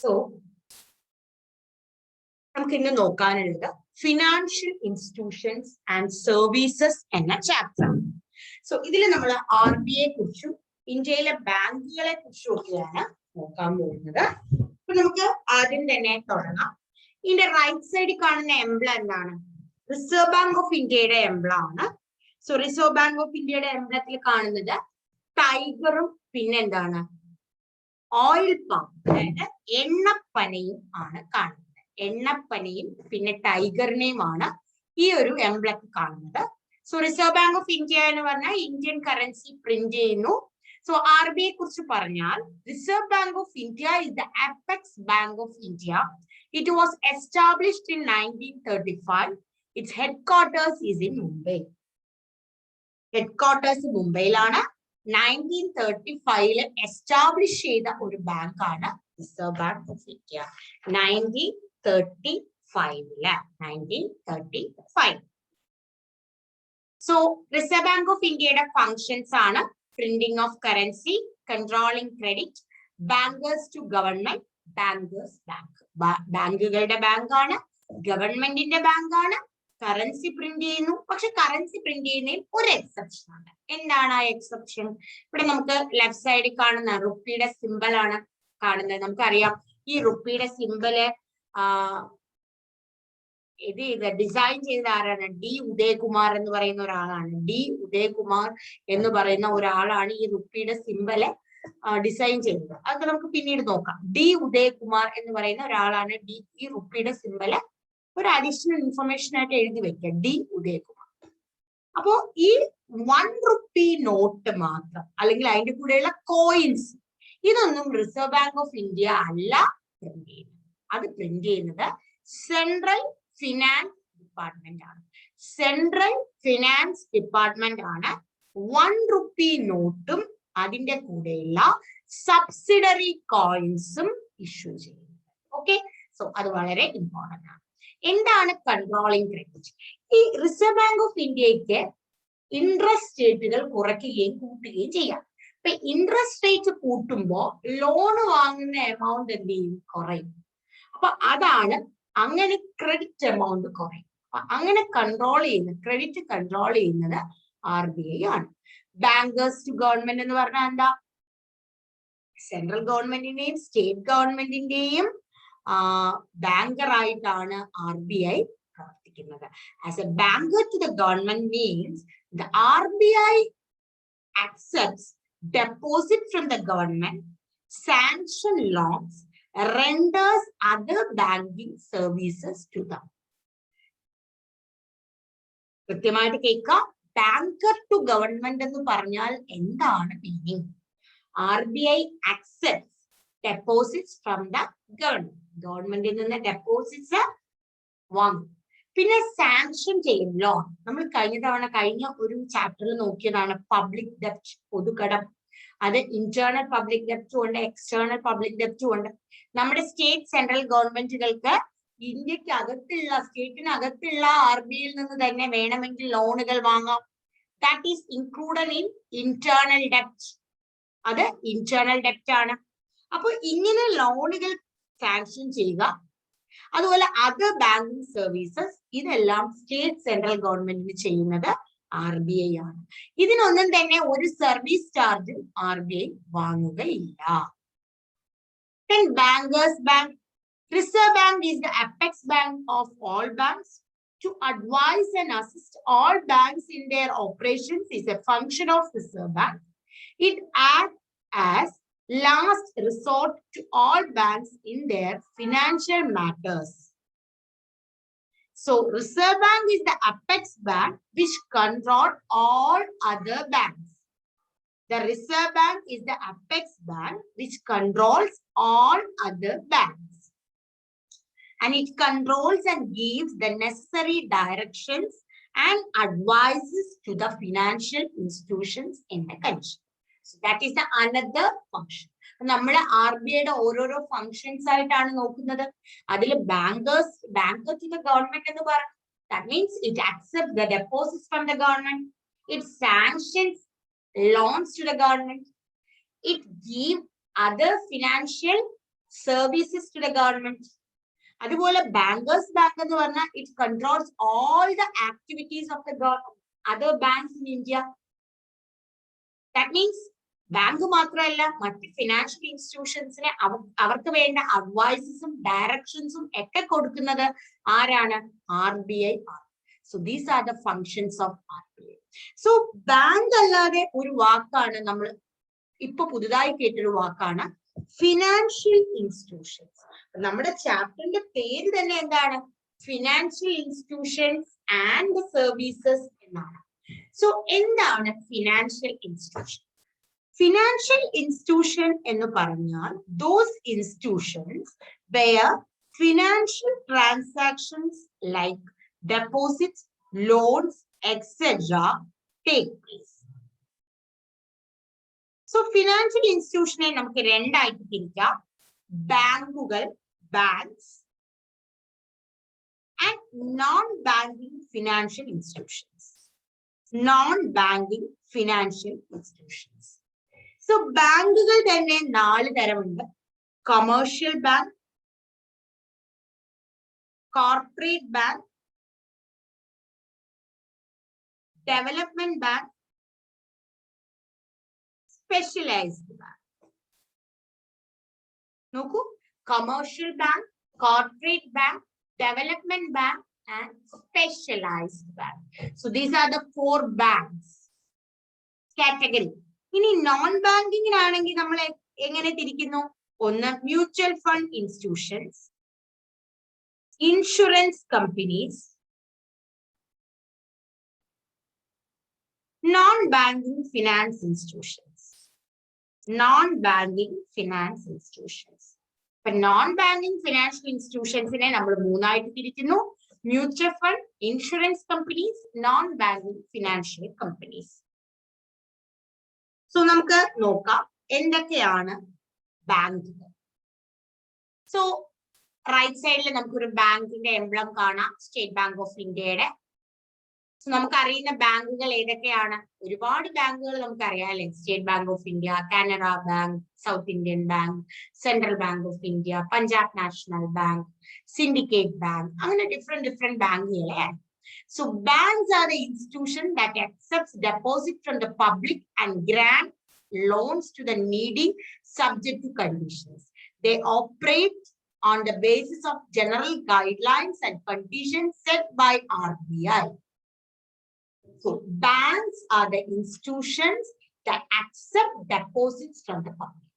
So, നമുക്ക് ഇന്ന് നോക്കാനുള്ളത് financial institutions and services എന്ന ചാപ്റ്റർ. സോ ഇതിൽ നമ്മൾ RBI കുറിച്ചും ഇന്ത്യയിലെ ബാങ്കുകളെ കുറിച്ചും ഒക്കെയാണ് നോക്കാൻ പോകുന്നത്. അപ്പൊ നമുക്ക് ആദ്യം തന്നെ തുടങ്ങാം. ഇതിന്റെ റൈറ്റ് സൈഡിൽ കാണുന്ന എംബ്ലം എന്താണ്? റിസർവ് ബാങ്ക് ഓഫ് ഇന്ത്യയുടെ എംബ്ലം ആണ്. സോ റിസർവ് ബാങ്ക് ഓഫ് ഇന്ത്യയുടെ എംബ്ലത്തിൽ കാണുന്നത് ടൈഗറും പിന്നെ എന്താണ്, ഓയിൽ പാം, അതായത് എണ്ണപ്പനയും ആണ് കാണുന്നത്. എണ്ണപ്പനയും പിന്നെ ടൈഗറിനെയുമാണ് ഈ ഒരു എംബ്ലത്തിൽ കാണുന്നത്. So reserve bank of India എന്ന് പറഞ്ഞാൽ ഇന്ത്യൻ കറൻസി പ്രിന്റ് ചെയ്യുന്നു. സോ RBI കുറിച്ച് പറഞ്ഞാൽ reserve bank of India is the apex bank of India. It was established in 1935. Its headquarters is in Mumbai. Headquarters മുംബൈയിലാണ്. 1935 എസ്റ്റാബ്ലിഷ് ചെയ്ത ഒരു bank ആണ് reserve bank of India. 1935. So reserve bank of ഇന്ത്യയുടെ functions ആണ് printing of currency, controlling credit, bankers to government, bankers bank. ബാങ്കുകളുടെ ബാങ്കാണ്, ഗവൺമെന്റിന്റെ ബാങ്കാണ്, കറൻസി പ്രിന്റ് ചെയ്യുന്നു. പക്ഷെ കറൻസി പ്രിന്റ് ചെയ്യുന്നതിൽ ഒരു എക്സെപ്ഷൻ ആണ്. എന്താണ് ആ എക്സെപ്ഷൻ? ഇവിടെ നമുക്ക് ലെഫ്റ്റ് സൈഡിൽ കാണുന്ന റുപ്പിയുടെ സിമ്പൽ ആണ് കാണുന്നത്. നമുക്കറിയാം ഈ റുപ്പിയുടെ സിമ്പല് ഇത് ഡിസൈൻ ചെയ്ത ആരാണ്? ഡി ഉദയകുമാർ എന്ന് പറയുന്ന ഒരാളാണ്. ഡി ഉദയകുമാർ എന്ന് പറയുന്ന ഒരാളാണ് ഈ റുപ്പിയുടെ സിമ്പല് ഡിസൈൻ ചെയ്തത്. അത് നമുക്ക് പിന്നീട് നോക്കാം. ഡി ഉദയകുമാർ എന്ന് പറയുന്ന ഒരാളാണ് ഈ റുപ്പിയുടെ സിമ്പല് ഒരു അഡീഷണൽ ഇൻഫർമേഷൻ ആയിട്ട് എഴുതി വെക്കുക, ഡി ഉദയകുമാർ. അപ്പോ ഈ 1 റുപ്പി നോട്ട് മാത്രം, അല്ലെങ്കിൽ അതിന്റെ കൂടെയുള്ള കോയിൻസ്, ഇതൊന്നും റിസർവ് ബാങ്ക് ഓഫ് ഇന്ത്യ അല്ല പ്രിന്റ് ചെയ്യുന്നത്. അത് പ്രിന്റ് ചെയ്യുന്നത് സെൻട്രൽ ഫിനാൻസ് ഡിപ്പാർട്ട്മെന്റ് ആണ്. സെൻട്രൽ ഫിനാൻസ് ഡിപ്പാർട്ട്മെന്റ് ആണ് 1 റുപ്പി നോട്ടും അതിന്റെ കൂടെയുള്ള സബ്സിഡറി കോയിൻസും ഇഷ്യൂ ചെയ്യുന്നത്. ഓക്കെ, സോ അത് വളരെ ഇമ്പോർട്ടന്റ് ആണ്. എന്താണ് കൺട്രോളിംഗ് ക്രെഡിറ്റ്? ഈ റിസർവ് ബാങ്ക് ഓഫ് ഇന്ത്യക്ക് ഇൻട്രസ്റ്റ് റേറ്റുകൾ കുറയ്ക്കുകയും കൂട്ടുകയും ചെയ്യാം. അപ്പൊ ഇൻട്രസ്റ്റ് റേറ്റ് കൂട്ടുമ്പോൾ ലോൺ വാങ്ങുന്ന എമൗണ്ട് എന്ത് ചെയ്യും? കുറയും. അപ്പൊ അതാണ്, അങ്ങനെ ക്രെഡിറ്റ് എമൗണ്ട് കുറയും. അങ്ങനെ കൺട്രോൾ ചെയ്യുന്നത്, ക്രെഡിറ്റ് കൺട്രോൾ ചെയ്യുന്നത് RBI ആണ്. ബാങ്കേഴ്സ് ടു ഗവൺമെന്റ് എന്ന് പറഞ്ഞാൽ എന്താ? സെൻട്രൽ ഗവൺമെന്റിന്റെയും സ്റ്റേറ്റ് ഗവൺമെന്റിന്റെയും ബാങ്കർ ആയിട്ടാണ് RBI പ്രവർത്തിക്കുന്നത്. As a banker to the government means the RBI accepts deposit from the government, sanction loans, renders other banking services to them. കൃത്യമായിട്ട് കേൾക്കുക. ബാങ്കർ ടു ഗവൺമെന്റ് എന്ന് പറഞ്ഞാൽ എന്താണ് meaning? RBI accepts deposits from the government. ഗവൺമെന്റിൽ നിന്ന് deposits വാങ്ങും. പിന്നെ sanction ചെയ്യും ലോൺ. നമ്മൾ കഴിഞ്ഞ ഒരു ചാപ്റ്ററിൽ നോക്കിയതാണ് പബ്ലിക് ഡെപ്റ്റ്, പൊതുകടം. അത് ഇന്റേണൽ പബ്ലിക് ഡെപ്റ്റും ഉണ്ട്, എക്സ്റ്റേണൽ പബ്ലിക് ഡെപ്റ്റും ഉണ്ട്. നമ്മുടെ സ്റ്റേറ്റ് സെൻട്രൽ ഗവൺമെന്റുകൾക്ക് ഇന്ത്യക്ക് അകത്തുള്ള, സ്റ്റേറ്റിനകത്തുള്ള RBIയിൽ നിന്ന് തന്നെ വേണമെങ്കിൽ ലോണുകൾ വാങ്ങാം. That is included in internal ഡെപ്റ്റ്. അത് ഇന്റേണൽ ഡെപ്റ്റ് ആണ്. അപ്പൊ ഇങ്ങനെ ലോണുകൾ സാങ്ഷൻ ചെയ്യുക, അതുപോലെ അതർ ബാങ്കിങ് സർവീസസ്, ഇതെല്ലാം സ്റ്റേറ്റ് സെൻട്രൽ ഗവൺമെന്റിന് ചെയ്യുന്നത് RBI ആണ്. ഇതിനൊന്നും തന്നെ ഒരു സർവീസ് ചാർജും RBI വാങ്ങുകയില്ല. Bankers bank. Reserve bank is the apex bank of all banks. To advise and assist all banks in their operations is a function of Reserve Bank. It acts as last resort to all banks in their financial matters. So Reserve Bank is the apex bank which controls all other banks. The Reserve Bank is the apex bank which controls all other banks. And it controls and gives the necessary directions and advices to the financial institutions in the country. So that is the another function. നമ്മൾ RBIയുടെ ഓരോരോ functions ആയിട്ടാണ് നോക്കുന്നത്. അതിൽ banker to the government എന്ന് പറഞ്ഞു. That means it accepts the deposits from the government. It sanctions loans to the government. It gives other financial services to the government. അതുപോലെ bankers bank എന്ന് പറഞ്ഞാൽ it controls all the activities of the other banks in India. That means bank മാത്രമല്ല മറ്റ് financial ഇൻസ്റ്റിറ്റ്യൂഷൻസിനെ അവർക്ക് വേണ്ട അഡ്വൈസസും ഡയറക്ഷൻസും ഒക്കെ കൊടുക്കുന്നത് ആരാണ്? RBI ആണ്. So these are the functions of RBI. So bank അല്ലാതെ ഒരു വാക്കാണ് നമ്മൾ ഇപ്പൊ പുതുതായി കേട്ടൊരു വാക്കാണ് ഫിനാൻഷ്യൽ ഇൻസ്റ്റിറ്റ്യൂഷൻസ്. നമ്മുടെ ചാപ്റ്ററിന്റെ പേര് തന്നെ എന്താണ്? ഫിനാൻഷ്യൽ ഇൻസ്റ്റിറ്റ്യൂഷൻസ് ആൻഡ് സർവീസസ് എന്നാണ്. സോ എന്താണ് ഫിനാൻഷ്യൽ ഇൻസ്റ്റിറ്റ്യൂഷൻ? ഫിനാൻഷ്യൽ ഇൻസ്റ്റിറ്റ്യൂഷൻ എന്ന് പറഞ്ഞാൽ those institutions where financial transactions like deposits, loans, etc. take place. So financial institution നമുക്ക് രണ്ടായിട്ട് തിരിക്കാം. ബാങ്കുകൾ, banks, and non-banking financial institutions. Non-banking financial institutions. So ബാങ്കുകൾ തന്നെ 4 തരമുണ്ട്. Commercial bank, corporate bank, development bank, specialized bank. നോക്കൂ, commercial bank, corporate bank, development bank, and specialized bank. So these are the 4 banks category. ഇനി non ബാങ്കിങ്ങിനാണെങ്കിൽ നമ്മൾ എങ്ങനെ തിരിക്കുന്നു? ഒന്ന് mutual fund institutions, insurance companies, non banking finance institutions. Non banking finance institutions. ഇപ്പൊ non banking financial ഇൻസ്റ്റിറ്റ്യൂഷൻസിനെ നമ്മൾ 3 ആയിട്ട് തിരിക്കുന്നു: mutual fund, insurance companies, non banking financial companies. So നമുക്ക് നോക്കാം എന്തൊക്കെയാണ് ബാങ്കുകൾ. സോ റൈറ്റ് സൈഡിൽ നമുക്കൊരു ബാങ്കിന്റെ എംബ്ലം കാണാം, സ്റ്റേറ്റ് ബാങ്ക് ഓഫ് ഇന്ത്യയുടെ. സോ നമുക്കറിയുന്ന ബാങ്കുകൾ ഏതൊക്കെയാണ്? ഒരുപാട് ബാങ്കുകൾ നമുക്കറിയാം അല്ലെ? State bank of India, Canara bank, south Indian bank, central bank of India, Punjab national bank, syndicate bank, അങ്ങനെ different ബാങ്കുകളെയാണ്. So banks are the institution that accepts deposit from the public and grant loans to the needy subject to conditions. They operate on the basis of general guidelines and conditions set by RBI. So banks are the institutions that accept deposits from the public.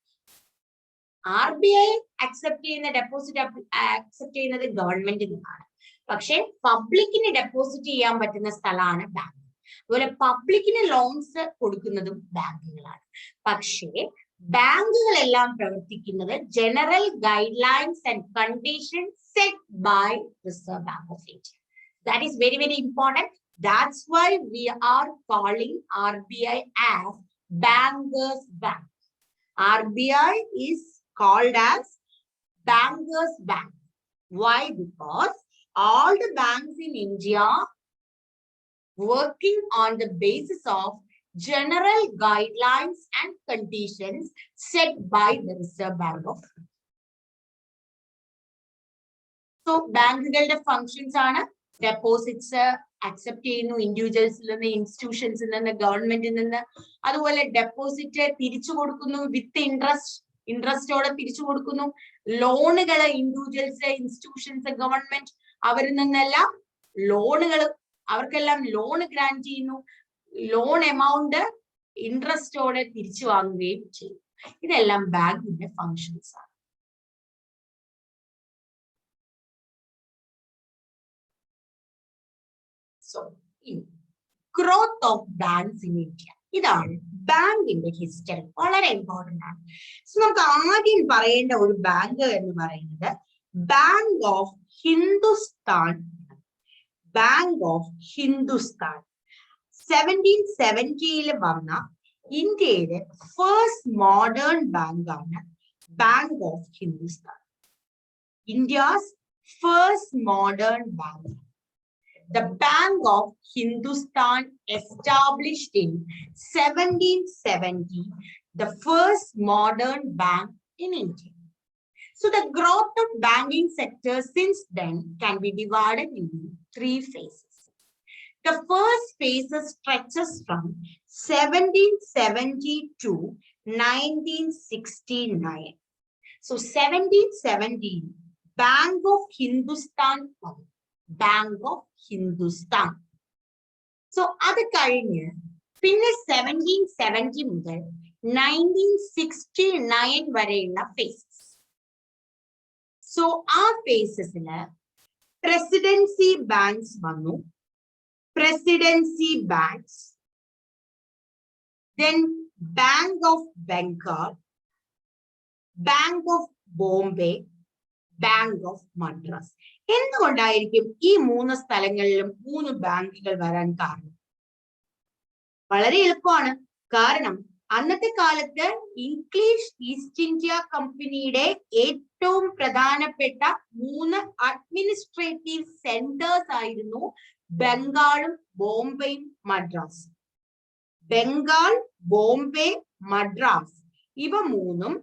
RBI accept ചെയ്യുന്ന deposit accept ചെയ്യുന്നത് ഗവൺമെന്റിനാണ്. പക്ഷെ പബ്ലിക്കിന് deposit ചെയ്യാൻ പറ്റുന്ന സ്ഥലമാണ് bank. അതുപോലെ പബ്ലിക്കിന് loans കൊടുക്കുന്നതും ബാങ്കുകളാണ്. പക്ഷേ ബാങ്കുകളെല്ലാം പ്രവർത്തിക്കുന്നത് general guidelines and conditions set by reserve bank of India. That is very very important. That's why we are calling RBI as bankers bank. RBI is called as bankers bank. Why? Because all the banks in India working on the basis of general guidelines and conditions set by the Reserve Bank of India. So ബാങ്കുകളുടെ functions ആണ് deposits accept ചെയ്യുന്നു ഇൻഡിവിജ്വൽസിൽ നിന്ന്, ഇൻസ്റ്റിറ്റ്യൂഷൻസിൽ നിന്ന്, ഗവൺമെന്റിൽ നിന്ന്. അതുപോലെ deposit തിരിച്ചു കൊടുക്കുന്നു വിത്ത് ഇൻട്രസ്റ്റോടെ തിരിച്ചു കൊടുക്കുന്നു. ലോണുകള് ഇൻഡിവിജ്വൽസ്, ഇൻസ്റ്റിറ്റ്യൂഷൻസ്, ഗവൺമെന്റ് അവരിൽ നിന്നെല്ലാം ലോണുകൾ, അവർക്കെല്ലാം ലോൺ ഗ്രാന്റ് ചെയ്യുന്നു. ലോൺ എമൗണ്ട് ഇൻട്രസ്റ്റോടെ തിരിച്ചു വാങ്ങുകയും ചെയ്യും. ഇതെല്ലാം ബാങ്കിന്റെ ഫങ്ഷൻസ് ആണ്. So growth of banks in India, ഇതാണ് ബാങ്കിന്റെ ഹിസ്റ്ററി. വളരെ ഇമ്പോർട്ടന്റ് ആണ്. സോ നമുക്ക് ആദ്യം പറയേണ്ട ഒരു ബാങ്ക് എന്ന് പറയുന്നത് bank of Hindustan. Bank of Hindustan 1770 വന്ന ഇന്ത്യയിലെ ഫസ്റ്റ് മോഡേൺ ബാങ്ക് ആണ് bank of Hindustan. India's first modern bank. The Bank of Hindustan established in 1770, the first modern bank in India. So the growth of banking sector since then can be divided into 3 phases. The first phase stretches from 1770 to 1969. So 1770, Bank of Hindustan. Bank of Hindustan. So അത് കഴിഞ്ഞ് പിന്നെ 1770 മുതൽ 1969 വരെയുള്ള phases. So ആ phasesല് presidency banks വന്നു. Presidency banks, then Bank of Bengal, Bank of Bombay, Bank of Madras. എന്തുകൊണ്ടായിരിക്കും ഈ 3 സ്ഥലങ്ങളിലും 3 ബാങ്കുകൾ വരാൻ കാരണം? വളരെ എളുപ്പമാണ്. കാരണം അന്നത്തെ കാലത്ത് ഇംഗ്ലീഷ് ഈസ്റ്റ് ഇന്ത്യ കമ്പനിയുടെ ഏറ്റവും പ്രധാനപ്പെട്ട 3 അഡ്മിനിസ്ട്രേറ്റീവ് സെന്റേഴ്സ് ആയിരുന്നു ബംഗാളും ബോംബെയും മദ്രാസും. ബംഗാൾ, ബോംബെ, മദ്രാസ് ഇവ 3ഉം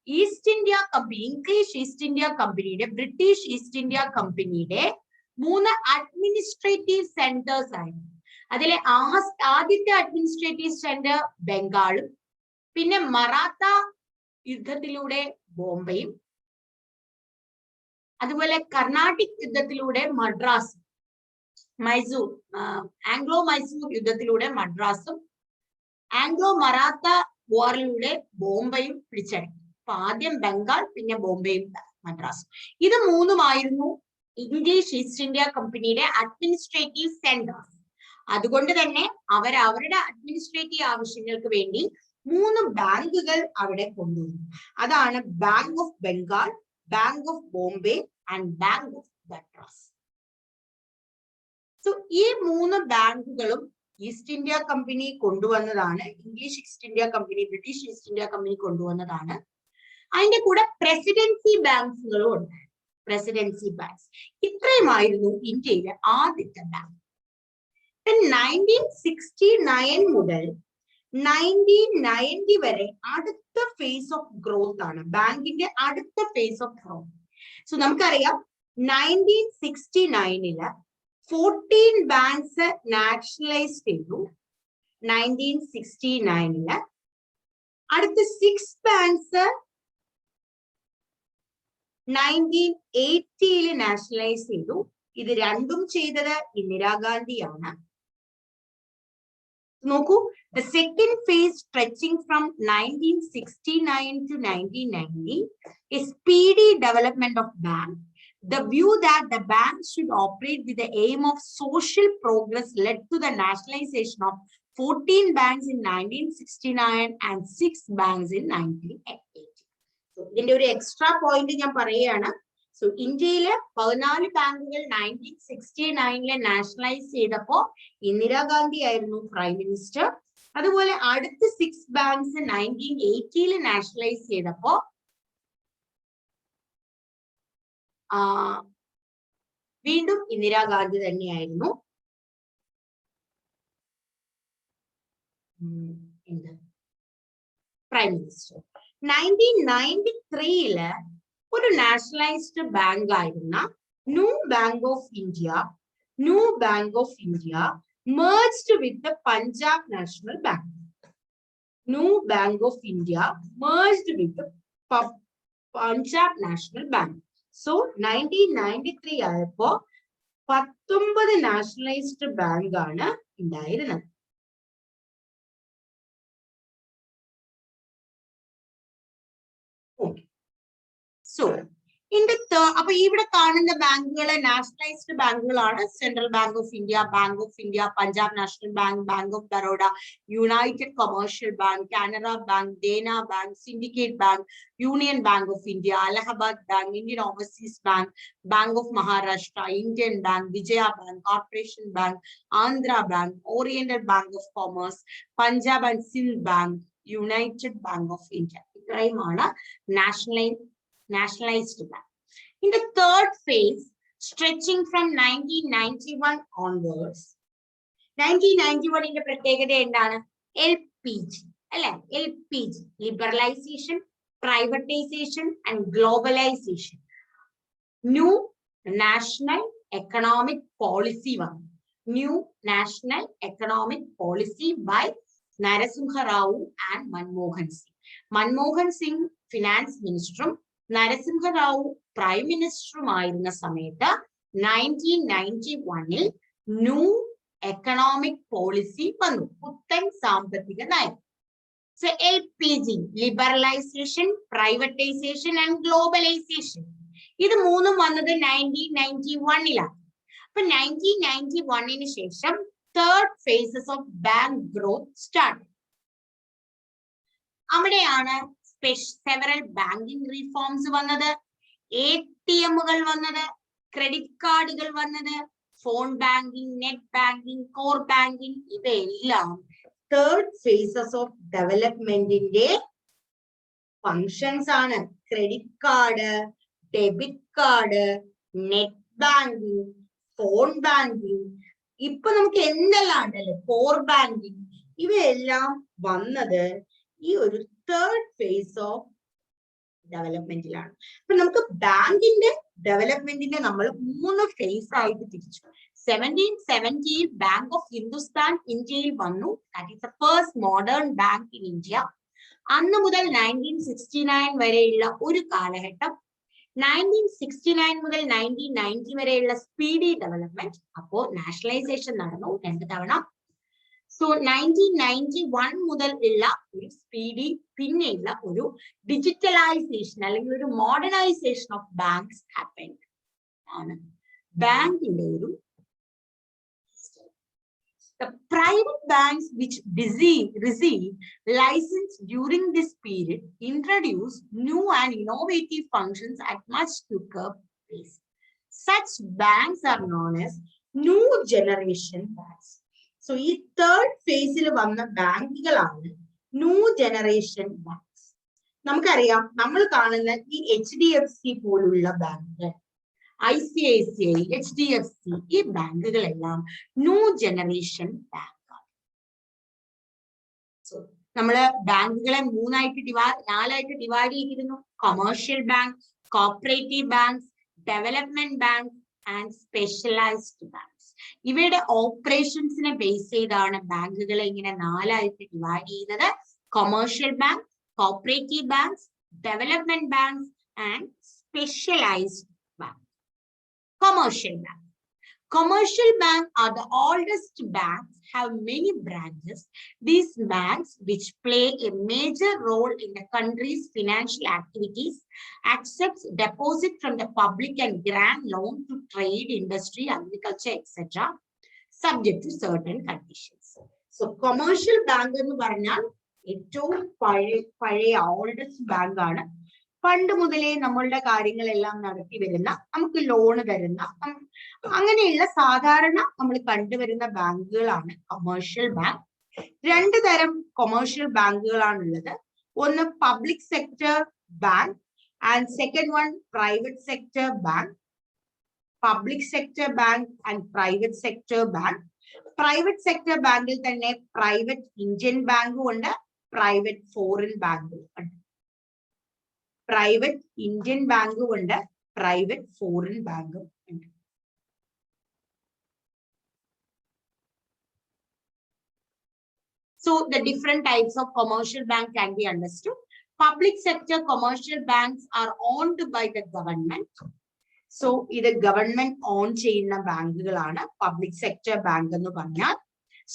East India Company, English East India കമ്പനിയുടെ, ബ്രിട്ടീഷ് ഈസ്റ്റ് ഇന്ത്യ കമ്പനിയുടെ 3 അഡ്മിനിസ്ട്രേറ്റീവ് സെന്റേഴ്സ് ആയിരുന്നു. അതിലെ ആദ്യത്തെ അഡ്മിനിസ്ട്രേറ്റീവ് സെന്റർ ബംഗാളും, പിന്നെ മറാത്ത യുദ്ധത്തിലൂടെ ബോംബെയും, അതുപോലെ കർണാട്ടിക് യുദ്ധത്തിലൂടെ മദ്രാസും, മൈസൂർ ആംഗ്ലോ മൈസൂർ യുദ്ധത്തിലൂടെ മദ്രാസും, ആംഗ്ലോ മറാത്ത വാറിലൂടെ ബോംബെയും പിടിച്ചടക്കി. അപ്പൊ ആദ്യം ബംഗാൾ, പിന്നെ ബോംബെയും മദ്രാസും. ഇത് 3ഉമായിരുന്നു ഇംഗ്ലീഷ് ഈസ്റ്റ് ഇന്ത്യ കമ്പനിയുടെ അഡ്മിനിസ്ട്രേറ്റീവ് സെന്റേഴ്സ്. അതുകൊണ്ട് തന്നെ അവരുടെ അഡ്മിനിസ്ട്രേറ്റീവ് ആവശ്യങ്ങൾക്ക് വേണ്ടി 3 ബാങ്കുകൾ അവിടെ കൊണ്ടുവന്നു. അതാണ് bank of Bengal, bank of Bombay and bank of Madras. So ഈ 3 ബാങ്കുകളും ഈസ്റ്റ് ഇന്ത്യ കമ്പനി കൊണ്ടുവന്നതാണ്. English East India company, British East India company കൊണ്ടുവന്നതാണ്. അതിന്റെ കൂടെ പ്രസിഡൻസി ബാങ്കുകളും ഉണ്ട്. പ്രസിഡൻസി ബാങ്ക്സ് ഇത്രയുമായിരുന്നു ഇന്ത്യയിലെ ആദ്യത്തെ ബാങ്ക്. 1969 മുതൽ 1990 വരെ അടുത്ത ഫേസ് ഓഫ് ഗ്രോത്ത് ആണ്, ബാങ്കിന്റെ അടുത്ത ഫേസ് ഓഫ് ഗ്രോത്ത്. സോ നമുക്കറിയാം 1969 14 ബാങ്ക്സ് നാഷണലൈസ് ചെയ്തു. 1969 അടുത്ത 6 ബാങ്ക്സ് 1980 നാഷണലൈസ് ചെയ്തു. ഇത് രണ്ടും ചെയ്തത് ഇന്ദിരാഗാന്ധിയാണ്. നോക്കൂ, the second phase stretching from 1969 to 1990 is speedy development of bank. The view that the bank should operate with the aim of social progress led to the nationalization of 14 banks in 1969 and 6 banks in 1980. So, ഇതിന്റെ ഒരു extra point ഞാൻ പറയുകയാണ്. So ഇന്ത്യയിലെ 14 ബാങ്കുകൾ 1969 nationalise ചെയ്തപ്പോ ഇന്ദിരാഗാന്ധി ആയിരുന്നു prime minister. അതുപോലെ അടുത്ത 6 ബാങ്ക്സ് 1980 നാഷണലൈസ് ചെയ്തപ്പോ വീണ്ടും ഇന്ദിരാഗാന്ധി തന്നെയായിരുന്നു പ്രൈം മിനിസ്റ്റർ. 1993 ഒരു നാഷണലൈസ്ഡ് ബാങ്ക് ആയിരുന്ന new bank of India merged with the Punjab National Bank. New Bank of India merged with the Punjab National Bank. So 1993 ആയപ്പോ 19 നാഷണലൈസ്ഡ് ബാങ്ക് ആണ് ഉണ്ടായിരുന്നത്. So in the third, അപ്പൊ ഇവിടെ കാണുന്ന ബാങ്കുകളെ nationalized ബാങ്കുകളാണ്. Central bank of India, bank of India, Punjab national bank, bank of Baroda, united commercial bank, Canara bank, Dena bank, syndicate bank, union bank of India, Allahabad bank, Indian overseas bank, bank of Maharashtra, Indian bank, Vijaya bank, corporation bank, Andhra bank, oriental bank of commerce, Punjab and Sindh bank, united bank of India. ഇത്രയുമാണ് nationalized bank. In the third phase, stretching from 1991 onwards, 1991 ന്റെ പ്രത്യേകത എന്താണ്? LPG അല്ലെ? LPG, liberalization, privatization and globalization. New national economic policy വന്നു. New national economic policy by Narasimha Rao and Manmohan Singh. Manmohan Singh finance ministrum Narasimha Rao prime ministerുമായിരുന്ന സമയത്ത് 1991-ൽ new economic policy വന്നു, പുത്തൻ സാമ്പത്തിക നയം. So LPG, liberalization, privatization and globalization. ഇത് മൂന്നും വന്നത് 1991-ലാണ്. അപ്പൊ 1991-ന് ശേഷം third phases of bank growth start. അവിടെയാണ് സെവറൽ ബാങ്കിങ് റീഫോംസ് വന്നത്, ATM-കൾ വന്നത്, ക്രെഡിറ്റ് കാർഡുകൾ വന്നത്, phone banking, net banking, core banking. ഇവയെല്ലാം തേർഡ് ഫേസസ് ഓഫ് ഡെവലപ്മെന്റിന്റെ ഫങ്ഷൻസ് ആണ്. Credit card, debit card, net banking, phone banking, ഇപ്പൊ നമുക്ക് എന്തെല്ലാം ഉണ്ടല്ലോ, കോർ ബാങ്കിങ്, ഇവയെല്ലാം വന്നത് ഈ ഒരു തേർഡ് ഫേസ് ഓഫ് ഡെവലപ്മെന്റിലാണ്. അപ്പൊ നമുക്ക് ബാങ്കിന്റെ ഡെവലപ്മെന്റിനെ നമ്മൾ 3 ഫേസ് ആയിട്ട് തിരിച്ചു. 1770 ബാങ്ക് ഓഫ് ഹിന്ദുസ്ഥാൻ ഇന്ത്യയിൽ വന്നു. That is the first modern bank in India. അന്ന് മുതൽ 1969 വരെയുള്ള ഒരു കാലഘട്ടം, 1969 മുതൽ 1990 വരെയുള്ള സ്പീഡി ഡെവലപ്മെന്റ്. അപ്പോ നാഷണലൈസേഷൻ നടന്നു 2 തവണ. സോ 1991 മുതൽ ഉള്ള ഒരു സ്പീഡി, പിന്നെയുള്ള ഒരു ഡിജിറ്റലൈസേഷൻ അല്ലെങ്കിൽ ഒരു മോഡേണൈസേഷൻ ഓഫ് ബാങ്ക്സ് ഹാപ്പൻഡ് ആണ് ബാങ്കിന്റെ ഒരു. The private banks which received license during this period introduced new and innovative functions at much quicker pace. Such banks are known as new generation banks. So, ഈ third ഫേസിൽ വന്ന ബാങ്കുകളാണ് new generation banks. നമുക്കറിയാം, നമ്മൾ കാണുന്ന ഈ HDFC പോലുള്ള ബാങ്കുകൾ, ICICI, HDFC, ഈ ബാങ്കുകളെല്ലാം ന്യൂ ജനറേഷൻ ബാങ്കാണ്. സോ നമ്മള് ബാങ്കുകളെ 4ആയിട്ട് ഡിവൈഡ് ചെയ്തിരുന്നു. Commercial bank, cooperative banks, development bank and specialised banks. ഇവയുടെ ഓപ്പറേഷൻസിനെ ബേസ് ചെയ്താണ് ബാങ്കുകളെ ഇങ്ങനെ 4ആയിട്ട് ഡിവൈഡ് ചെയ്യുന്നത്. Commercial bank, cooperative banks, development banks and specialised bank. Commercial bank. Commercial bank are the oldest banks, have many branches. These banks, which play a major role in the country's financial activities, accepts deposit from the public and grant loan to trade, industry, agriculture, etc., subject to certain conditions. So, commercial bank എന്ന് പറഞ്ഞാൽ ഏറ്റവും പഴയ oldest bank ആണ്. പണ്ട് മുതലേ നമ്മളുടെ കാര്യങ്ങളെല്ലാം നടത്തി വരുന്ന, നമുക്ക് ലോണ് തരുന്ന, അങ്ങനെയുള്ള സാധാരണ നമ്മൾ കണ്ടുവരുന്ന ബാങ്കുകളാണ് കൊമേഴ്ഷ്യൽ ബാങ്ക്. 2 തരം കൊമേഴ്ഷ്യൽ ബാങ്കുകളാണുള്ളത്. ഒന്ന് public sector bank and second one private sector bank. Public sector bank and private sector bank. Private sector ബാങ്കിൽ തന്നെ പ്രൈവറ്റ് ഇന്ത്യൻ ബാങ്കും ഉണ്ട്, പ്രൈവറ്റ് ഫോറിൻ ബാങ്കും ഉണ്ട്. പ്രൈവറ്റ് ഇന്ത്യൻ ബാങ്കും ഉണ്ട്, പ്രൈവറ്റ് ഫോറിൻ ബാങ്കും ഉണ്ട്. So the different types of commercial bank can be understood. Public sector commercial banks are owned by the government. So ഇത് ഗവൺമെന്റ് ഓൺ ചെയ്യുന്ന ബാങ്കുകളാണ് പബ്ലിക് സെക്ടർ ബാങ്ക് എന്ന് പറഞ്ഞാൽ.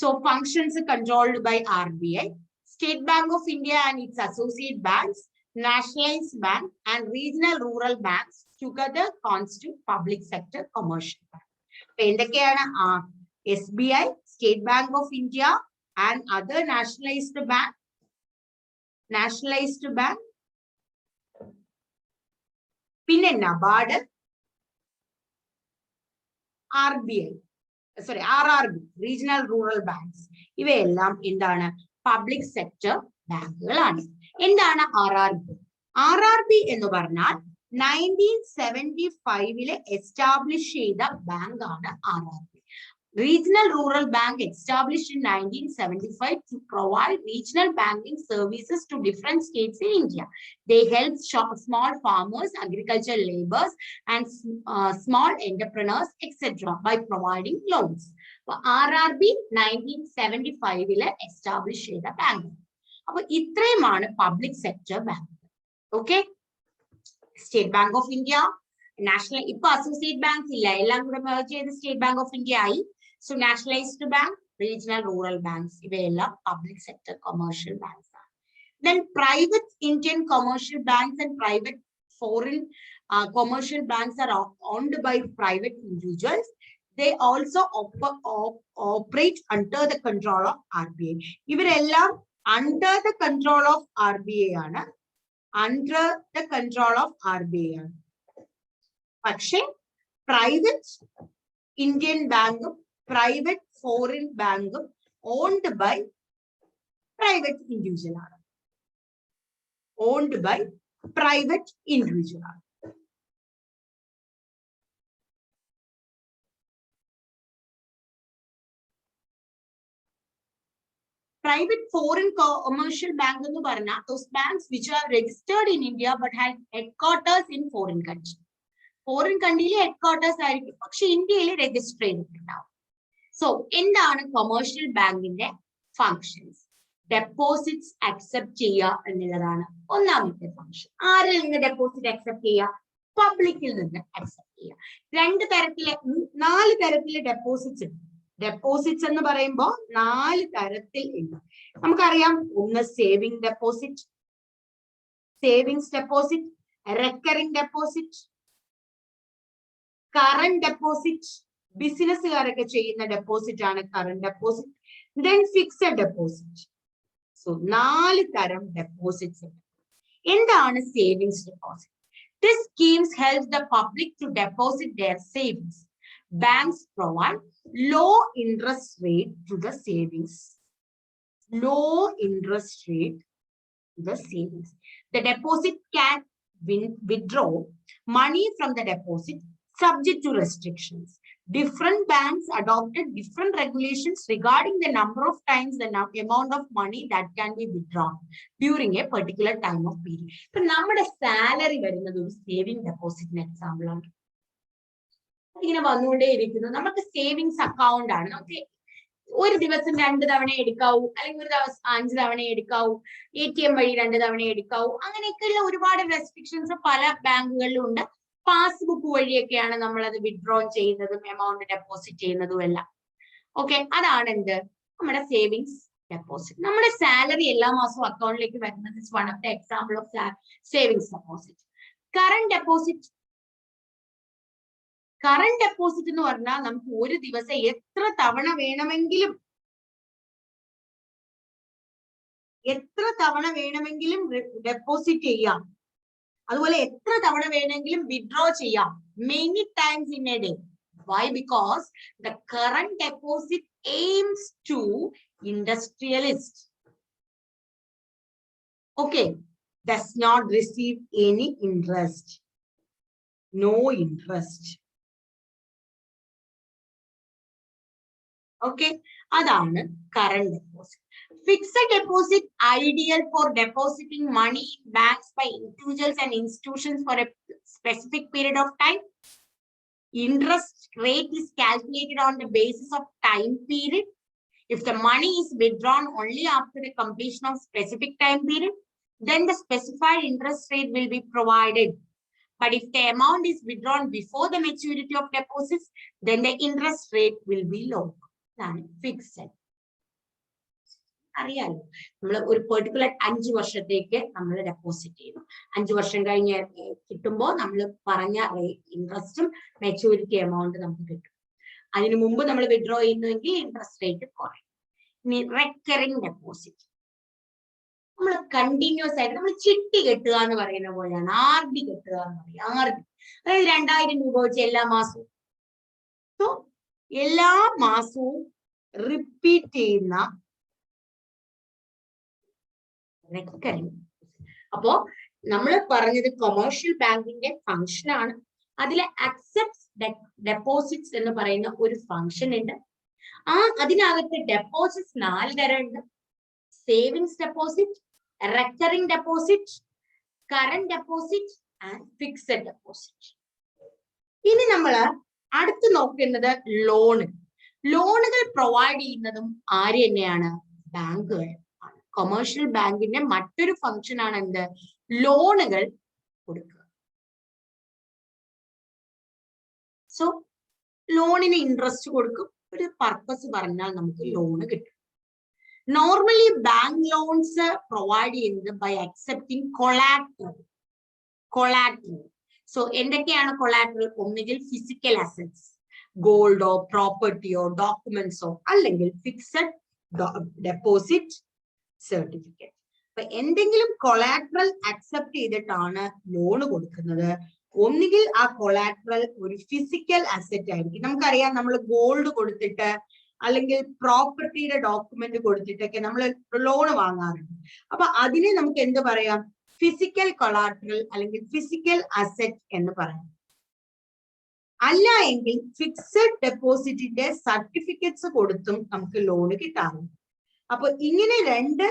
So functions controlled by RBI, State Bank of India and its associate banks, nationalized bank and regional rural banks together constitute public sector commercial bank. എന്തൊക്കെയാണ്? SBI, State Bank of India and other nationalized bank. പിന്നെ NABARD, RRB, regional rural banks. ഇവയെല്ലാം എന്താണ്? Public sector ബാങ്കുകളാണ്. എന്താണ് RRB? RRB എന്ന് പറഞ്ഞാൽ 1975 establish ചെയ്ത ബാങ്കാണ് RRB. Regional Rural Bank established in 1975 to provide regional banking services to different states in India. They help small farmers, agricultural laborers, and small entrepreneurs, etc. by providing loans. RRB 1975 established ചെയ്ത bank. അപ്പൊ ഇത്രയുമാണ് public sector bank. Okay, state bank of India, national, ഇപ്പൊ associate banks ഇല്ല, എല്ലാം കൂടെ merge ചെയ്ത് state bank of India ആയി. So nationalized bank, regional rural banks, ഇവയെല്ലാം public sector commercial banks are. Then private Indian commercial banks and private foreign commercial banks are owned by private individuals. They also operate under the control of RBI. ഇവരെല്ലാം under the control of RBI ആണ്, under the control of RBI ആണ്. പക്ഷേ private Indian bank, private foreign bank owned by private individual, owned by private individual. Private foreign commercial bank എന്ന് പറഞ്ഞാൽ those banks which are registered in India but had headquarters in foreign country. Foreign countryയിലെ headquarters ആയിരിക്കും, പക്ഷെ ഇന്ത്യയിൽ register ചെയ്തിട്ടുണ്ടാവും. So, എന്താണ് commercial ബാങ്കിന്റെ functions? Deposits accept ചെയ്യുക എന്നുള്ളതാണ് ഒന്നാമത്തെ ഫങ്ഷൻ. ആരിൽ നിന്ന് ഡെപ്പോസിറ്റ് അക്സെപ്റ്റ് ചെയ്യുക? പബ്ലിക്കിൽ നിന്ന് അക്സെപ്റ്റ് ചെയ്യുക. 4 തരത്തിലെ ഡെപ്പോസിറ്റ്സ് ഉണ്ട്. ഡെപ്പോസിറ്റ്സ് എന്ന് പറയുമ്പോൾ 4 തരത്തിൽ ഉണ്ട്. നമുക്കറിയാം, ഒന്ന് saving deposit, savings deposit, recurring deposit, current deposit, ബിസിനസ്സുകാരൊക്കെ ചെയ്യുന്ന ഡെപ്പോസിറ്റ് ആണ് current deposit, then fixed deposit. So 4 തരം ഡെപ്പോസിറ്റ്സ് ഉണ്ട്. എന്താണ് savings deposit? These schemes help the public to deposit their savings. Banks provide low interest rate to the savings. Low interest rate to the savings. The deposit can withdraw money from the deposit subject to restrictions. Different banks adopted different regulations regarding the number of times the amount of money that can be withdrawn during a particular time of period. So, നമ്മുടെ salary വരുന്നത് ഒരു saving ഡെപ്പോസിറ്റിന് example ആണ്. ഇങ്ങനെ വന്നുകൊണ്ടേയിരിക്കുന്നു. നമുക്ക് savings account ആണ്. നമുക്ക് ഒരു ദിവസം 2 തവണ എടുക്കാവൂ, അല്ലെങ്കിൽ ഒരു ദിവസം 5 തവണ എടുക്കാവൂ, ATM വഴി 2 തവണ എടുക്കാവൂ, അങ്ങനെയൊക്കെയുള്ള ഒരുപാട് റെസ്ട്രിക്ഷൻസ് പല ബാങ്കുകളിലും ഉണ്ട്. പാസ്ബുക്ക് വഴിയൊക്കെയാണ് നമ്മൾ അത് വിഡ്രോ ചെയ്യുന്നതും എമൗണ്ട് ഡെപ്പോസിറ്റ് ചെയ്യുന്നതും എല്ലാം. ഓക്കെ, അതാണ് എന്ത്, നമ്മുടെ സേവിങ്സ് ഡെപ്പോസിറ്റ്. നമ്മുടെ സാലറി എല്ലാ മാസവും അക്കൗണ്ടിലേക്ക് വരുന്നത് is one of the example of savings deposit. Current deposit, current deposit എന്ന് പറഞ്ഞാൽ നമുക്ക് ഒരു ദിവസം എത്ര തവണ വേണമെങ്കിലും ഡെപ്പോസിറ്റ് ചെയ്യാം. അതുപോലെ എത്ര തവണ വേണമെങ്കിലും വിഡ്രോ ചെയ്യാം, many times in A day. Why? Because the current deposit aims to industrialist. Okay, does not receive any interest, no interest. Okay, അതാണ് current deposit. Fixed deposit, ideal for depositing money in banks by individuals and institutions for a specific period of time. Interest rate is calculated on the basis of time period. If the money is withdrawn only after the completion of specific time period, then the specified interest rate will be provided. But if the amount is withdrawn before the maturity of deposits, then the interest rate will be low than fixed. അറിയാലോ, നമ്മൾ ഒരു particular 5 വർഷത്തേക്ക് നമ്മൾ deposit ചെയ്യുന്നു. 5 വർഷം കഴിഞ്ഞ് കിട്ടുമ്പോൾ നമ്മൾ പറഞ്ഞ ഇൻട്രസ്റ്റും മെച്യൂരിറ്റി എമൗണ്ട് നമുക്ക് കിട്ടും. അതിനു മുമ്പ് നമ്മൾ വിഡ്രോ ചെയ്യുന്നുവെങ്കിൽ ഇൻട്രസ്റ്റ് റേറ്റ് കുറയും. ഇനി റെക്കറിംഗ് ഡെപ്പോസിറ്റ്, നമ്മൾ കണ്ടിന്യൂസ് ആയിട്ട് നമ്മൾ ചിട്ടി കെട്ടുക എന്ന് പറയുന്ന പോലെയാണ്. RD കെട്ടുക എന്ന് പറയും. RD അതായത് 2000 രൂപ വെച്ച് എല്ലാ മാസവും. സോ എല്ലാ മാസവും റിപ്പീറ്റ് ചെയ്യുന്ന റെക്കറിംഗ്. അപ്പോ നമ്മൾ പറഞ്ഞത് കൊമേഴ്ഷ്യൽ ബാങ്കിന്റെ ഫംഗ്ഷൻ ആണ്. അതിൽ അക്സെപ്റ്റ് ഡെപ്പോസിറ്റ്സ് എന്ന് പറയുന്ന ഒരു ഫംഗ്ഷൻ ഉണ്ട്. അതിനകത്ത് ഡെപ്പോസിറ്റ്സ് 4 തരം ഉണ്ട്. Savings deposit, recurring deposit, current deposit and fixed deposit. ഇനി നമ്മൾ അടുത്ത് നോക്കുന്നത് ലോണുകൾ പ്രൊവൈഡ് ചെയ്യുന്നതും ആര് തന്നെയാണ്? ബാങ്കുകൾ ആണ്. കൊമേഴ്ഷ്യൽ ബാങ്കിന്റെ മറ്റൊരു ഫംഗ്ഷൻ ആണ് എന്ത്? ലോണുകൾ കൊടുക്കുക. സോ ലോണിന് ഇൻട്രസ്റ്റ് കൊടുക്കും. ഒരു പർപ്പസ് പറഞ്ഞാൽ നമുക്ക് ലോണ് കിട്ടും. നോർമലി ബാങ്ക് ലോൺസ് പ്രൊവൈഡ് ചെയ്യുന്നത് ബൈ അക്സെപ്റ്റിംഗ് കൊളാറ്ററൽ. സോ എന്തൊക്കെയാണ് കൊളാറ്ററൽ? ഒന്നുകിൽ ഫിസിക്കൽ അസറ്റ്സ്, ഗോൾഡോ പ്രോപ്പർട്ടിയോ ഡോക്യുമെന്റ്സോ, അല്ലെങ്കിൽ ഫിക്സഡ് ഡെപ്പോസിറ്റ് സർട്ടിഫിക്കറ്റ്. അപ്പൊ എന്തെങ്കിലും കൊളാറ്ററൽ അക്സെപ്റ്റ് ചെയ്തിട്ടാണ് ലോണ് കൊടുക്കുന്നത്. ഒന്നുകിൽ ആ കൊളാറ്ററൽ ഒരു ഫിസിക്കൽ അസറ്റ് ആയിരിക്കും. നമുക്കറിയാം, നമ്മൾ ഗോൾഡ് കൊടുത്തിട്ട് അല്ലെങ്കിൽ പ്രോപ്പർട്ടിയുടെ ഡോക്യുമെന്റ് കൊടുത്തിട്ടൊക്കെ നമ്മൾ ലോൺ വാങ്ങാറുണ്ട്. അപ്പൊ അതിനെ നമുക്ക് എന്ത് പറയാം? ഫിസിക്കൽ കൊളാറ്ററൽ അല്ലെങ്കിൽ ഫിസിക്കൽ അസറ്റ് എന്ന് പറയാം. അല്ല എങ്കിൽ ഫിക്സഡ് ഡെപ്പോസിറ്റിന്റെ സർട്ടിഫിക്കറ്റ്സ് കൊടുത്തും നമുക്ക് ലോണ് കിട്ടാറുണ്ട്. അപ്പൊ ഇങ്ങനെ 2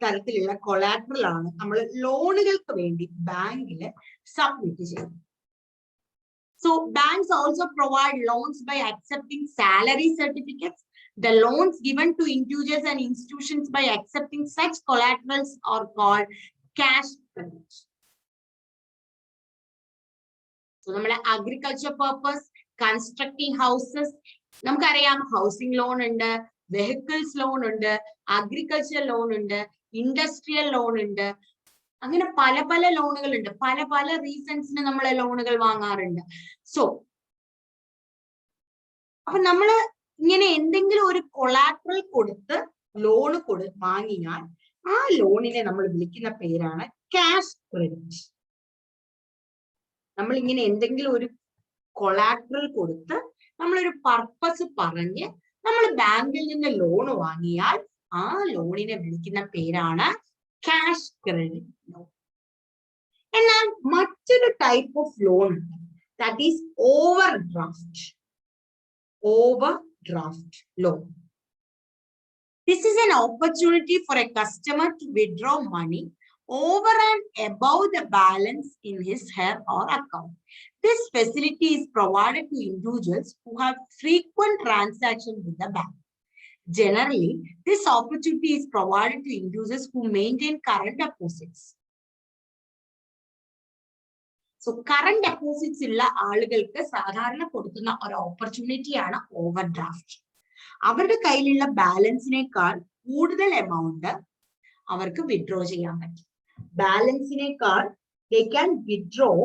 തരത്തിലുള്ള കൊളാറ്ററൽ ആണ് നമ്മൾ ലോണുകൾക്ക് വേണ്ടി ബാങ്കിൽ സബ്മിറ്റ് ചെയ്യുന്നത്. So banks also provide loans by accepting salary certificates. The loans given to individuals and institutions by accepting such collaterals are called cash credits. So നമ്മുടെ അഗ്രികൾച്ചർ പർപ്പസ്, കൺസ്ട്രക്ടിങ് ഹൗസസ്, നമുക്കറിയാം housing loan ഉണ്ട്, vehicles loan ഉണ്ട്, agriculture loan ഉണ്ട്, industrial loan ഉണ്ട്. അങ്ങനെ പല പല ലോണുകൾ ഉണ്ട്. പല പല റീസൺസിന് നമ്മൾ ലോണുകൾ വാങ്ങാറുണ്ട്. സോ അപ്പൊ നമ്മള് ഇങ്ങനെ എന്തെങ്കിലും ഒരു കൊളാറ്ററൽ കൊടുത്ത് ലോണ് വാങ്ങിയാൽ ആ ലോണിനെ നമ്മൾ വിളിക്കുന്ന പേരാണ് ക്യാഷ് ക്രെഡിറ്റ്. നമ്മൾ ഇങ്ങനെ എന്തെങ്കിലും ഒരു കൊളാറ്ററൽ കൊടുത്ത് നമ്മളൊരു പർപ്പസ് പറഞ്ഞ് നമ്മൾ ബാങ്കിൽ നിന്ന് ലോൺ വാങ്ങിയാൽ ആ ലോണിനെ വിളിക്കുന്ന പേരാണ് ക്യാഷ് ക്രെഡിറ്റ് ലോൺ. എന്നാൽ മറ്റൊരു ടൈപ്പ് ഓഫ് ലോൺ ഉണ്ട്, that is overdraft loan. This is an opportunity for a customer to withdraw money over and above the balance in his, her or account. This facility is provided to individuals who have frequent transactions with the bank. Generally, this opportunity is provided to individuals who maintain current deposits. So current deposits ഉള്ള ആളുകൾക്ക് സാധാരണ കൊടുക്കുന്ന ഒരു ഓപ്പർച്യൂണിറ്റിയാണ് overdraft. അവരുടെ കയ്യിലുള്ള ബാലൻസിനേക്കാൾ കൂടുതൽ amount അവർക്ക് withdraw ചെയ്യാൻ പറ്റും. ബാലൻസിനേക്കാൾ they can withdraw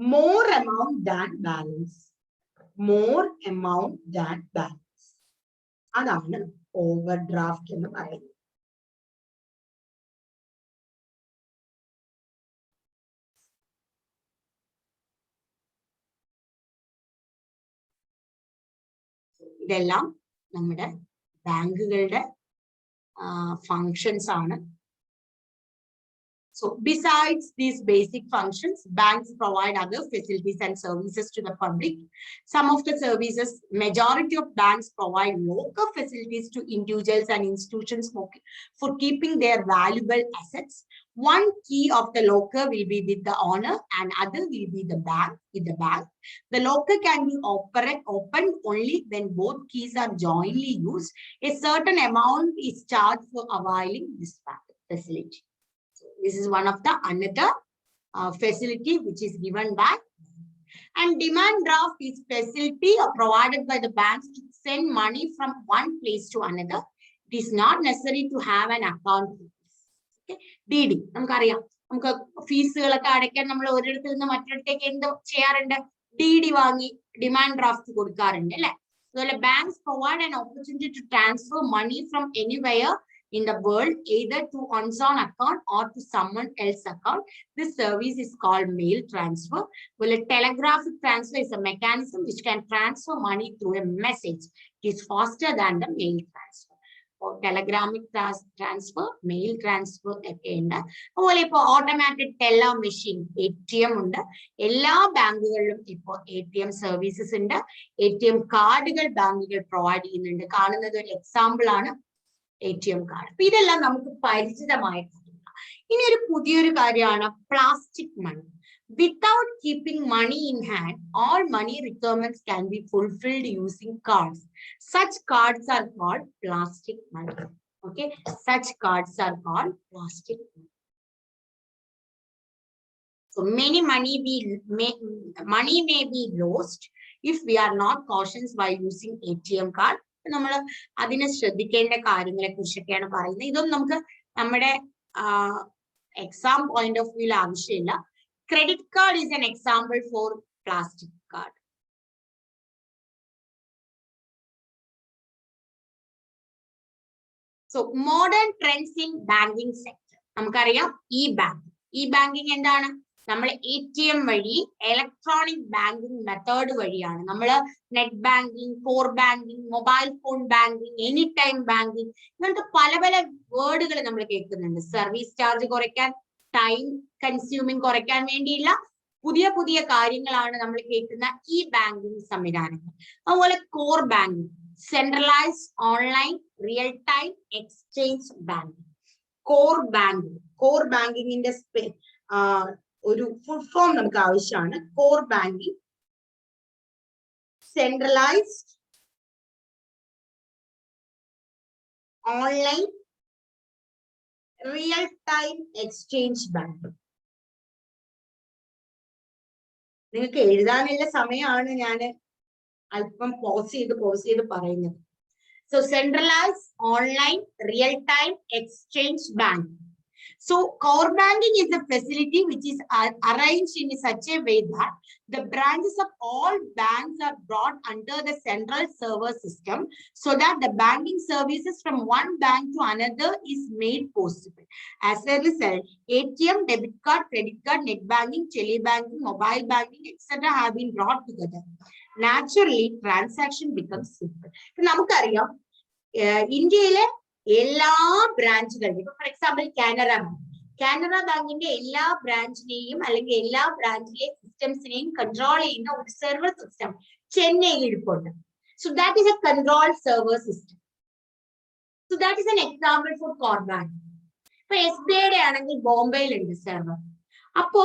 more amount than balance. അതാണ് ഓവർഡ്രാഫ്റ്റ് എന്ന് പറയുന്നത്. ഇതെല്ലാം നമ്മുടെ ബാങ്കുകളുടെ functions ആണ്. So besides these basic functions, banks provide other facilities and services to the public. Some of the services, majority of banks provide local facilities to individuals and institutions for keeping their valuable assets. One key of the locker will be with the owner and other will be the bank with the bank. The locker can be opened only when both keys are jointly used. A certain amount is charged for availing this facility. This is one of the another facility which is given by. And demand draft is facility provided by the banks to send money from one place to another. It is not necessary to have an account. Okay. DD നമുക്കറിയാം, നമുക്ക് ഫീസുകളൊക്കെ അടയ്ക്കാൻ നമ്മൾ ഒരിടത്തിൽ നിന്ന് മറ്റൊരിടത്തേക്ക് എന്ത് ചെയ്യാറുണ്ട്? DD വാങ്ങി demand draft കൊടുക്കാറുണ്ട് അല്ലെ? അതുപോലെ banks provide an opportunity to transfer money from anywhere in the world, either to one's own account or to someone else's account. This service is called mail transfer. Well, a telegraphic transfer is a mechanism which can transfer money through a message. It is faster than the mail transfer. Telegraphic transfer, mail transfer ഒക്കെ ഉണ്ട്. അതുപോലെ ഇപ്പോൾ automated teller machine, ATM ഉണ്ട്. എല്ലാ ബാങ്കുകളിലും ഇപ്പോൾ ATM services ഉണ്ട്. ATM കാർഡുകൾ ബാങ്കുകൾ പ്രൊവൈഡ് ചെയ്യുന്നുണ്ട്. കാണുന്നത് ഒരു എക്സാമ്പിൾ ആണ് ATM കാർഡ്. അപ്പൊ ഇതെല്ലാം നമുക്ക് പരിചിതമായ കാര്യങ്ങളാണ്. ഇനി ഒരു പുതിയൊരു കാര്യമാണ് plastic money. Without keeping money in hand, all money requirements can be fulfilled using cards. Such cards are called plastic money. Okay, such cards are called plastic money. So many money may be lost if we are not cautious by using ATM card. നമ്മൾ അതിനെ ശ്രദ്ധിക്കേണ്ട കാര്യങ്ങളെ കുറിച്ചൊക്കെയാണ് പറയുന്നത്. ഇതൊന്നും നമുക്ക് നമ്മുടെ exam point of വ്യൂവിൽ ആവശ്യമില്ല. Credit card is an example for plastic card. So modern trends in banking sector. നമുക്കറിയാം e-banking എന്താണ്? നമ്മൾ ATM വഴി ഇലക്ട്രോണിക് ബാങ്കിങ് മെത്തേഡ് വഴിയാണ് നമ്മൾ net banking, core banking, mobile phone banking, any time banking, ഇങ്ങനത്തെ പല പല വേർഡുകൾ നമ്മൾ കേൾക്കുന്നുണ്ട്. സർവീസ് ചാർജ് കുറയ്ക്കാൻ, ടൈം കൺസ്യൂമിങ് കുറയ്ക്കാൻ വേണ്ടിയുള്ള പുതിയ പുതിയ കാര്യങ്ങളാണ് നമ്മൾ കേൾക്കുന്ന ഈ ബാങ്കിങ് സംവിധാനങ്ങൾ. അതുപോലെ core banking, centralized online real time exchange banking. Core ബാങ്കിങ്ങിന്റെ ഒരു ഫുൾ ഫോം നമുക്ക് ആവശ്യമാണ്. Core banking, centralized online real time exchange bank. നിങ്ങൾക്ക് എഴുതാനുള്ള സമയമാണ് ഞാൻ അല്പം പോസ് ചെയ്ത് പറയുന്നത്. So centralized online real time exchange bank. So core banking is a facility which is arranged in such a way that the branches of all banks are brought under the central server system so that the banking services from one bank to another is made possible. As a result, ATM, debit card, credit card, net banking, tele banking, mobile banking, etc. have been brought together. Naturally, transaction becomes simple. നമുക്കറിയാം ഇന്ത്യയിലെ എല്ലാ ബ്രാഞ്ചുകളിലും, ഇപ്പൊ for example Canara ബാങ്കിന്റെ എല്ലാ ബ്രാഞ്ചിനെയും അല്ലെങ്കിൽ എല്ലാ ബ്രാഞ്ചിലെ സിസ്റ്റംസിനെയും control ചെയ്യുന്ന ഒരു സെർവർ സിസ്റ്റം ചെന്നൈയിൽ ഇരിപ്പുണ്ട്. So that is A control server system. So that is an example for core bank. ഇപ്പൊ SBIയുടെ ആണെങ്കിൽ ബോംബെയിലുണ്ട് സെർവർ. അപ്പോ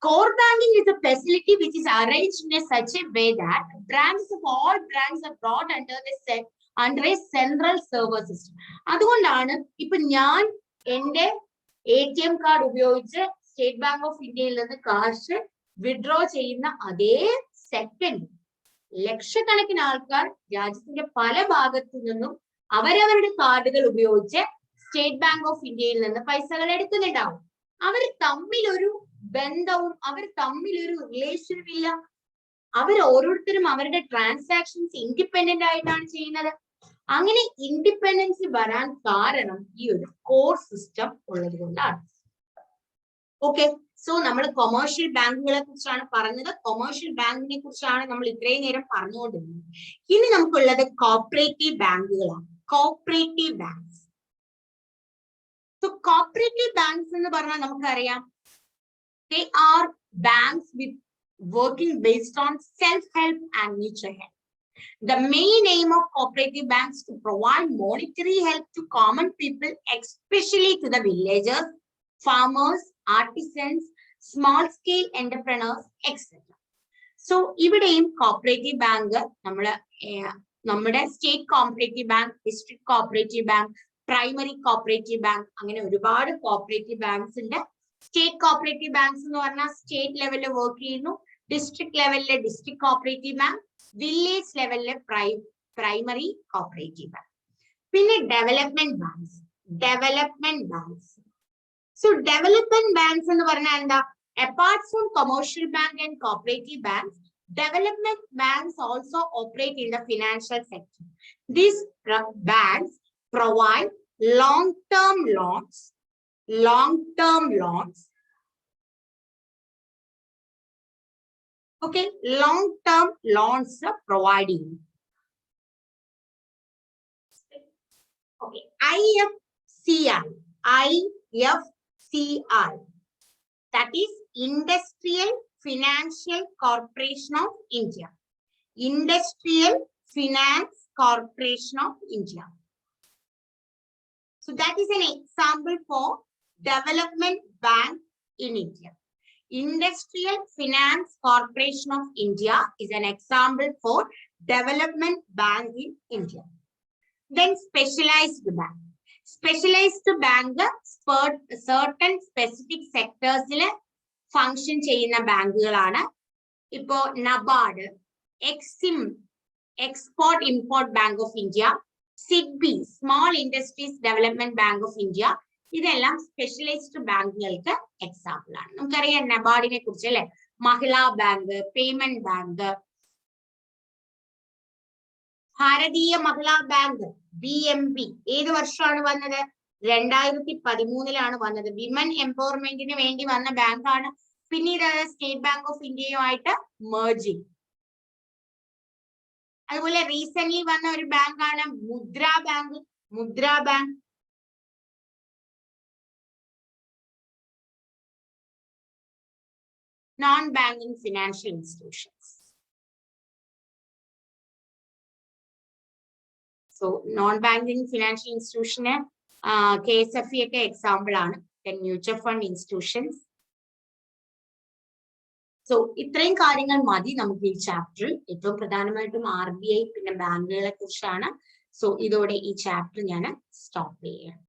core banking is a facility which is arranged in such a way that branches of all banks are brought under a central server system. അതുകൊണ്ടാണ് ഇപ്പൊ ഞാൻ എന്റെ ATM card ഉപയോഗിച്ച് state bank of ഇന്ത്യയിൽ നിന്ന് കാശ് വിഡ്രോ ചെയ്യുന്ന അതേ സെക്കൻഡ് ലക്ഷക്കണക്കിന് ആൾക്കാർ രാജ്യത്തിന്റെ പല ഭാഗത്തു നിന്നും അവരവരുടെ കാർഡുകൾ ഉപയോഗിച്ച് സ്റ്റേറ്റ് ബാങ്ക് ഓഫ് ഇന്ത്യയിൽ നിന്ന് പൈസകൾ എടുക്കുന്നുണ്ടാവും. അവർ തമ്മിലൊരു ബന്ധവും അവർ തമ്മിലൊരു റിലേഷനും ഇല്ല. അവർ ഓരോരുത്തരും അവരുടെ ട്രാൻസാക്ഷൻസ് ഇൻഡിപെൻഡന്റ് ആയിട്ടാണ് ചെയ്യുന്നത്. അങ്ങനെ ഇൻഡിപെൻഡൻസ് വരാൻ കാരണം ഈ ഒരു കോർ സിസ്റ്റം ഉള്ളത് കൊണ്ടാണ്. ഓക്കെ, സോ നമ്മൾ കൊമേഴ്ഷ്യൽ ബാങ്കുകളെ കുറിച്ചാണ് പറഞ്ഞത്. കൊമേഴ്ഷ്യൽ ബാങ്കിനെ കുറിച്ചാണ് നമ്മൾ ഇത്രയും നേരം പറഞ്ഞുകൊണ്ടിരുന്നത്. ഇനി നമുക്കുള്ളത് കോപ്പറേറ്റീവ് ബാങ്കുകളാണ്. Cooperative banks. So cooperative banks എന്ന് പറഞ്ഞാൽ നമുക്കറിയാം they are banks with working based on self-help and mutual help. The main aim of cooperative banks to provide monetary help to common people, especially to the villagers, farmers, artisans, small-scale entrepreneurs, etc. So, ഇവിടെയും cooperative bank നമ്മുടെ state cooperative bank, district cooperative bank, primary cooperative bank, അങ്ങനെ ഒരുപാട് cooperative banks ഉണ്ട്. State cooperative banks എന്ന് പറഞ്ഞാൽ state ലെവലിൽ work ചെയ്യുന്നു. District ലെവലിലെ ഡിസ്ട്രിക്ട് കോപ്പറേറ്റീവ് ബാങ്ക്, വില്ലേജ് ലെവലിലെ പ്രൈമറി കോപ്പറേറ്റീവ് ബാങ്ക്. പിന്നെ development banks. So development banks എന്ന് പറഞ്ഞാൽ എന്താ? Apart from commercial bank and cooperative banks, development banks also operate in the financial sector. These banks provide long-term loans. Okay, long-term loans providing. Okay, IFCI, that is Industrial Financial Corporation of India. Industrial Finance Corporation of India. So that is an example for development bank in India. Industrial Finance Corporation of India is an example for development bank in India. Then specialized bank. Specialized bank certain specific sectors function ചെയ്യുന്ന ബാങ്കുകളാണ്. ഇപ്പോ NABARD, EXIM, Export Import Bank of India, SIDBI, Small Industries Development Bank of India, ഇതെല്ലാം specialised ബാങ്കുകൾക്ക് example ആണ്. നമുക്കറിയാം നബാർഡിനെ കുറിച്ച് അല്ലെ, മഹിളാ bank, payment bank, ഭാരതീയ മഹിളാ bank BMB ഏത് വർഷമാണ് വന്നത്? 2013 വന്നത്. വിമൻ എംപവർമെന്റിന് വേണ്ടി വന്ന ബാങ്കാണ്. പിന്നീട് സ്റ്റേറ്റ് ബാങ്ക് ഓഫ് ഇന്ത്യയുമായിട്ട് മെർജിങ്. അതുപോലെ റീസെന്റ് വന്ന ഒരു ബാങ്കാണ് മുദ്ര ബാങ്ക്. മുദ്ര bank non-banking financial institutions. So non-banking financial institution KSFE ഒക്കെ എക്സാമ്പിൾ ആണ്. Then mutual fund institutions. So ഇത്രയും കാര്യങ്ങൾ മതി നമുക്ക് ഈ ചാപ്റ്ററിൽ. ഏറ്റവും പ്രധാനമായിട്ടും RBI പിന്നെ ബാങ്കുകളെ കുറിച്ചാണ്. സോ ഇതോടെ ഈ ചാപ്റ്റർ ഞാൻ സ്റ്റോപ്പ് ചെയ്യാം.